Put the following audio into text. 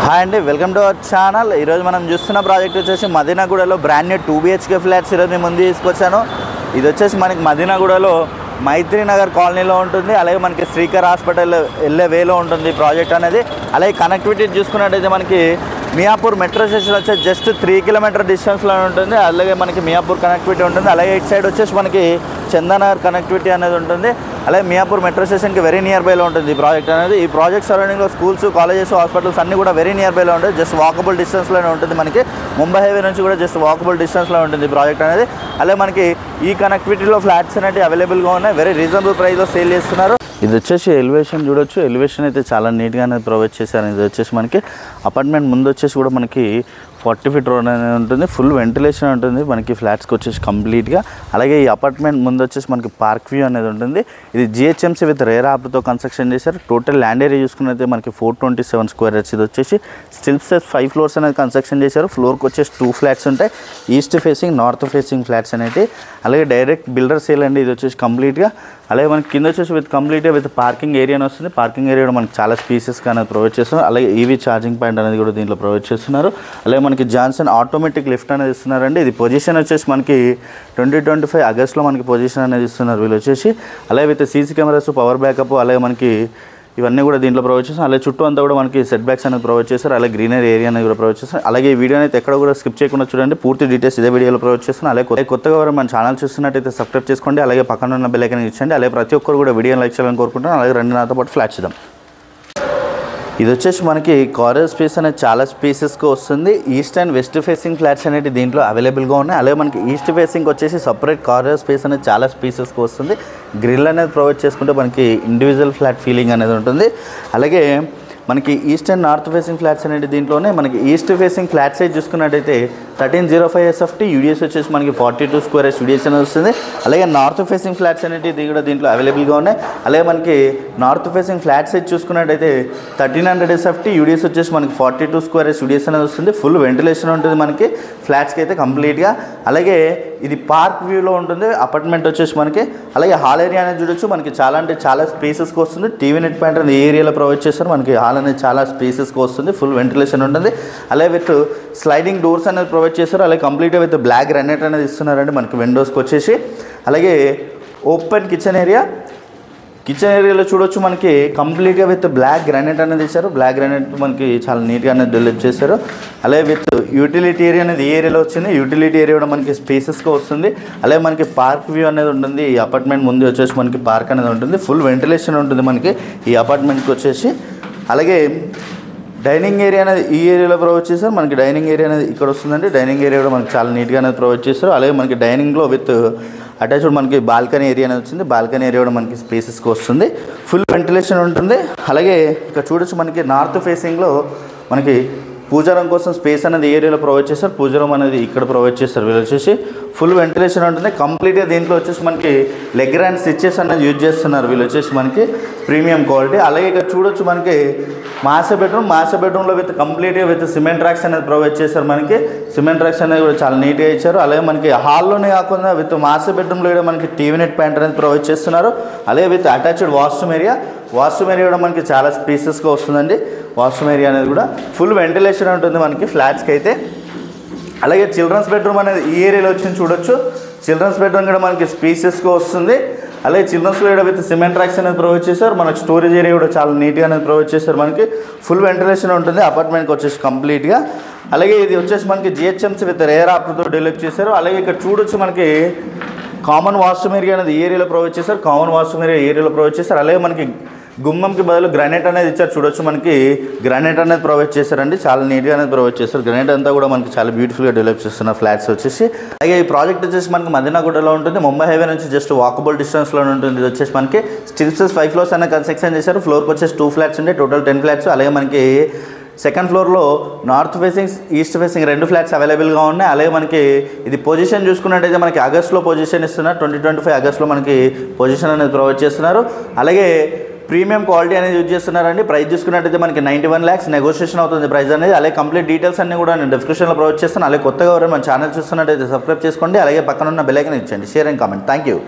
Hi అండి, welcome to our channel. ఈరోజు మనం చూస్తున్న ప్రాజెక్ట్ వచ్చేసి మదీనాగూడలో బ్రాండ్ న్యూ 2 BHK ఫ్లాట్స్ ఈరోజు మేము ముందు తీసుకొచ్చాను. ఇది వచ్చేసి మనకి మదీనాగూడలో మైత్రి నగర్ కాలనీలో ఉంటుంది. అలాగే మనకి శ్రీకర్ హాస్పిటల్ వెళ్ళే వేలో ఉంటుంది ప్రాజెక్ట్ అనేది. అలాగే కనెక్టివిటీ చూసుకున్నట్టయితే మనకి మియాపూర్ మెట్రో స్టేషన్ వచ్చేసి జస్ట్ 3 కిలోమీటర్ డిస్టెన్స్లో ఉంటుంది. అలాగే మనకి మియాపూర్ కనెక్టివిటీ ఉంటుంది. అలాగే ఇటు సైడ్ వచ్చేసి మనకి చందానగర్ కనెక్టివిటీ అనేది ఉంటుంది. అలాగే మియాపూర్ మెట్రో స్టేషన్కి వెరీ నియర్ బైలో ఉంటుంది ఈ ప్రాజెక్ట్ అనేది. ఈ ప్రాజెక్ట్ సరౌండింగ్లో స్కూల్స్, కాలేజెస్, హాస్పిటల్స్ అన్నీ కూడా వెరీ నియర్ బైలో ఉంటుంది. జస్ట్ వాకబుల్ డిస్టెన్స్లోనే ఉంటుంది. మనకి ముంబై హైవే నుంచి కూడా జస్ట్ వాకబుల్ డిస్టెన్స్లో ఉంటుంది ఈ ప్రాజెక్ట్ అనేది. అలాగే మనకి ఈ కనెక్టివిటీలో ఫ్లాట్స్ అనేవి అవైలబుల్గా ఉన్నాయి. వెరీ రీజనబుల్ ప్రైస్లో సేల్ చేస్తున్నారు. ఇది వచ్చేసి ఎలివేషన్ చూడొచ్చు. ఎలివేషన్ అయితే చాలా నీట్గా అనేది ప్రొవైడ్ చేశారు. ఇది వచ్చేసి మనకి అపార్ట్మెంట్ ముందు వచ్చేసి కూడా మనకి 40 ఫీట్ రోడ్ అనేది ఉంటుంది. ఫుల్ వెంటిలేషన్ ఉంటుంది మనకి ఫ్లాట్స్కి వచ్చేసి కంప్లీట్గా. అలాగే ఈ అపార్ట్మెంట్ ముందు వచ్చేసి మనకి పార్క్ వ్యూ అనేది ఉంటుంది. ఇది GHMC విత్ రేరా ఆప్తో కన్స్ట్రక్షన్ చేశారు. టోటల్ ల్యాండ్ ఏరియా చూసుకున్నైతే మనకి 427 స్క్వేర్ యార్డ్స్. ఇది వచ్చేసి స్టిల్ సెస్ 5 ఫ్లోర్స్ అనేది కన్స్ట్రక్షన్ చేశారు. ఫ్లోర్కి వచ్చేసి 2 ఫ్లాట్స్ ఉంటాయి. East facing, north facing flats అనేవి. అలాగే డైరెక్ట్ బిల్డర్ సేల్ అండి ఇది వచ్చేసి కంప్లీట్గా. అలాగే మనకి కింద వచ్చేసి విత్ కంప్లీట్గా విత్ పార్కింగ్ ఏరియా వస్తుంది. పార్కింగ్ ఏరియా మనకి చాలా స్పేసెస్గా అనేది ప్రొవైడ్ చేస్తున్నారు. అలాగే EV ఛార్జింగ్ పాయింట్ అనేది కూడా దీంట్లో ప్రొవైడ్ చేస్తున్నారు. అలాగే మనకి జాన్సన్ ఆటోమేటిక్ లిఫ్ట్ అనేది ఇస్తున్నారండి. ఇది పొజిషన్ వచ్చేసి మనకి 2025 ఆగస్ట్లో మనకి పొజిషన్ అనేది ఇస్తున్నారు వీళ్ళు వచ్చేసి. అలాగే with CC cameras, power backup, అలాగే మనకి ఇవన్నీ కూడా దీంట్లో ప్రొవైడ్ చేస్తారు. అలాగే చుట్టూ అంతా కూడా మనకి సెట్ బ్యాక్స్ అనేది ప్రొవైడ్ చేస్తారు. అలాగే గ్రీనరీ ఏరియా అనేది కూడా ప్రొవైడ్ చేస్తారు. అలాగే ఈ వీడియో అయితే ఎక్కడ కూడా స్కిప్ చేయకుండా చూడండి. పూర్తి డీటెయిల్స్ ఇదే వీడియోలో ప్రొవైడ్ చేస్తాను. అలాగే కొత్తగా ఎవరు మన ఛానల్ చూస్తున్నట్టయితే సబ్స్క్రైబ్ చేసుకోండి. అలాగే పక్కన ఉన్న బెల్ ఐకాన్ ఇచ్చండి. అలాగే ప్రతి ఒక్కరు కూడా వీడియోని లైక్ చేయాలని కోరుకుంటాను. అలాగే రెండు నాతో పాటు ఫ్లాట్ చేద్దాం. ఇది వచ్చేసి మనకి కారిడార్ స్పేస్ అనేది చాలా స్పేసెస్గా వస్తుంది. East and west facing flats అనేవి దీంట్లో అవైలబుల్గా ఉన్నాయి. అలాగే మనకి ఈస్ట్ ఫేసింగ్ వచ్చేసి సపరేట్ కారిడార్ స్పేస్ అనేది చాలా స్పేసెస్గా వస్తుంది. గ్రిల్ అనేది ప్రొవైడ్ చేసుకుంటే మనకి ఇండివిజువల్ ఫ్లాట్ ఫీలింగ్ అనేది ఉంటుంది. అలాగే మనకి east and north facing flats అనేవి దీంట్లోనే మనకి ఈస్ట్ ఫేసింగ్ ఫ్లాట్ సైజ్ చూసుకున్నట్టయితే 1305 SFT, UDS వచ్చేసి మనకి 42 స్క్వేర్ యార్డ్స్ UDS అనేది వస్తుంది. అలాగే నార్త్ ఫేసింగ్ ఫ్లాట్స్ అనేవి కూడా దీంట్లో అవైలబుల్గా ఉన్నాయి. అలాగే మనకి నార్త్ ఫేసింగ్ ఫ్లాట్ సైజ్ చూసుకున్నట్టయితే 1300 SFT, UDS వచ్చేసి మనకి 42 స్క్వేర్ యార్డ్స్ UDS అనేది వస్తుంది. ఫుల్ వెంటిలేషన్ ఉంటుంది మనకి ఫ్లాట్స్కి అయితే కంప్లీట్గా. అలాగే ఇది పార్క్ వ్యూలో ఉంటుంది అపార్ట్మెంట్ వచ్చేసి మనకి. అలాగే హాల్ ఏరియా అనేది చూడొచ్చు. మనకి చాలా అంటే చాలా స్పేసెస్కి వస్తుంది. టీవీ నెట్ పాయింట్ అనేది ఈ ఏరియాలో ప్రొవైడ్ చేస్తారు. మనకి హాల్ అనేది చాలా స్పేసెస్కి వస్తుంది. ఫుల్ వెంటిలేషన్ ఉంటుంది. అలాగే విత్ స్లైడింగ్ డోర్స్ అనేది ప్రొవైడ్ చేస్తారు. అలాగే కంప్లీట్గా విత్ బ్లాక్ గ్రానైట్ అనేది ఇస్తున్నారండి మనకి విండోస్కి వచ్చేసి. అలాగే ఓపెన్ కిచెన్ ఏరియాలో చూడొచ్చు మనకి కంప్లీట్గా విత్ బ్లాక్ గ్రానైట్ అనేది ఇచ్చారు. బ్లాక్ గ్రానైట్ మనకి చాలా నీట్గా అనేది డెవలప్ చేశారు. అలాగే విత్ యూటిలిటీ ఏరియా అనేది ఈ ఏరియాలో వచ్చింది. యూటిలిటీ ఏరియా కూడా మనకి స్పేసెస్గా వస్తుంది. అలాగే మనకి పార్క్ వ్యూ అనేది ఉంటుంది. ఈ అపార్ట్మెంట్ ముందు వచ్చేసి మనకి పార్క్ అనేది ఉంటుంది. ఫుల్ వెంటిలేషన్ ఉంటుంది మనకి ఈ అపార్ట్మెంట్కి వచ్చేసి. అలాగే డైనింగ్ ఏరియా అనేది ఈ ఏరియాలో ప్రొవైడ్ చేస్తారు. మనకి డైనింగ్ ఏరియా అనేది ఇక్కడ వస్తుందండి. డైనింగ్ ఏరియా కూడా మనకి చాలా నీట్గా అనేది ప్రొవైడ్ చేస్తారు. అలాగే మనకి డైనింగ్లో విత్ అటాచ్డ్ మనకి బాల్కనీ ఏరియా అనేది వచ్చింది. బాల్కనీ ఏరియా కూడా మనకి స్పేసెస్కి వస్తుంది. ఫుల్ వెంటిలేషన్ ఉంటుంది. అలాగే ఇక్కడ చూడొచ్చు మనకి నార్త్ ఫేసింగ్లో మనకి పూజారం కోసం స్పేస్ అనేది ఏరియాలో ప్రొవైడ్ చేస్తారు. పూజారం అనేది ఇక్కడ ప్రొవైడ్ చేస్తారు. వీళ్ళు వచ్చేసి ఫుల్ వెంటిలేషన్ ఉంటుంది కంప్లీట్గా. దీంట్లో వచ్చేసి మనకి లెగ్ అండ్ స్టిచెస్ అనేది యూజ్ చేస్తున్నారు వీళ్ళు వచ్చేసి మనకి ప్రీమియం క్వాలిటీ. అలాగే ఇక్కడ చూడొచ్చు మనకి మాస్టర్ బెడ్రూమ్లో విత్ కంప్లీట్గా విత్ సిమెంట్ ట్రాక్స్ అనేది ప్రొవైడ్ చేస్తారు. మనకి సిమెంట్ ట్రాక్స్ అనేది కూడా చాలా నీట్గా ఇచ్చారు. అలాగే మనకి హాల్లోనే కాకుండా విత్ మాస్టర్ బెడ్రూమ్లో కూడా మనకి టీవీ నెట్ ప్యాంట్ అనేది ప్రొవైడ్ చేస్తున్నారు. అలాగే విత్ అటాచ్డ్ వాష్రూమ్ ఏరియా కూడా మనకి చాలా స్పేసెస్గా వస్తుందండి. వాష్రూమ్ ఏరియా అనేది కూడా ఫుల్ వెంటిలేషన్ ఉంటుంది మనకి ఫ్లాట్స్కి అయితే. అలాగే చిల్డ్రన్స్ బెడ్రూమ్ అనేది ఈ ఏరియాలో వచ్చింది చూడొచ్చు. చిల్డ్రన్స్ బెడ్రూమ్ కూడా మనకి స్పేసెస్గా వస్తుంది. అలాగే చిల్డ్రన్స్ కూడా విత్ సిమెంట్ ట్రాక్స్ అనేది ప్రొవైడ్ చేశారు. మనకి స్టోరేజ్ ఏరియా కూడా చాలా నీట్గా అనేది ప్రొవైడ్ చేశారు. మనకి ఫుల్ వెంటిలేషన్ ఉంటుంది అపార్ట్మెంట్కి వచ్చేసి కంప్లీట్గా. అలాగే ఇది వచ్చేసి మనకి GHMC విత్ రేర్ ఆప్తో డెవలప్ చేశారు. అలాగే ఇక్కడ చూడొచ్చు మనకి కామన్ వాష్రూమ్ ఏరియా అనేది ఈ ఏరియాలో ప్రొవైడ్ చేశారు. అలాగే మనకి గుమ్మంకి బదులు గ్రానైట్ అనేది ఇచ్చారు చూడొచ్చు. మనకి గ్రానైట్ అనేది ప్రొవైడ్ చేశారండి. చాలా నీట్గా అనేది ప్రొవైడ్ చేస్తారు. గ్రానైట్ అంతా కూడా మనకి చాలా బ్యూటిఫుల్గా డెవలప్ చేస్తున్న ఫ్లాట్స్ వచ్చేసి. అలాగే ఈ ప్రాజెక్ట్ వచ్చేసి మనకి మదీనాగూడలో ఉంటుంది. ముంబై హైవే నుంచి జస్ట్ వాకబుల్ డిస్టెన్స్లో ఉంటుంది. ఇది వచ్చేసి మనకి స్టిల్ సెస్ 5 ఫ్లోర్స్ అనేది కన్స్ట్రక్షన్ చేశారు. ఫ్లోర్కి వచ్చేసి 2 ఫ్లాట్స్ ఉంటాయి. Total 10 flats. అలాగే మనకి సెకండ్ ఫ్లోర్లో north facing, east facing 2 flats అవైలబుల్గా ఉన్నాయి. అలాగే మనకి ఇది పొజిషన్ చూసుకున్నట్టయితే మనకి ఆగస్ట్లో పొజిషన్ ఇస్తున్నారు. 2025 ఆగస్ట్లో మనకి పొజిషన్ అనేది ప్రొవైడ్ చేస్తున్నారు. అలాగే ప్రీమియం క్వాలిటీ అనేది యూజ్ చేస్తున్నారండి. ప్రైస్ చూసుకున్నట్టయితే మనకి 91 lakhs నెగోషియేషన్ అవుతుంది ప్రైస్ అనేది. అలాగే కంప్లీట్ డీటెయిల్స్ అన్నీ కూడా నేను డిస్క్రిప్షన్లో ప్రొవైడ్ చేస్తాను. అలాగే కొత్తగా ఎవరైనా మన ఛానల్ చూస్తున్నట్టయితే సబ్స్క్రైబ్ చేసుకోండి. అలాగే పక్కన ఉన్న బెల్ ఐకాన్ ఇచ్చండి. Share and comment. Thank you.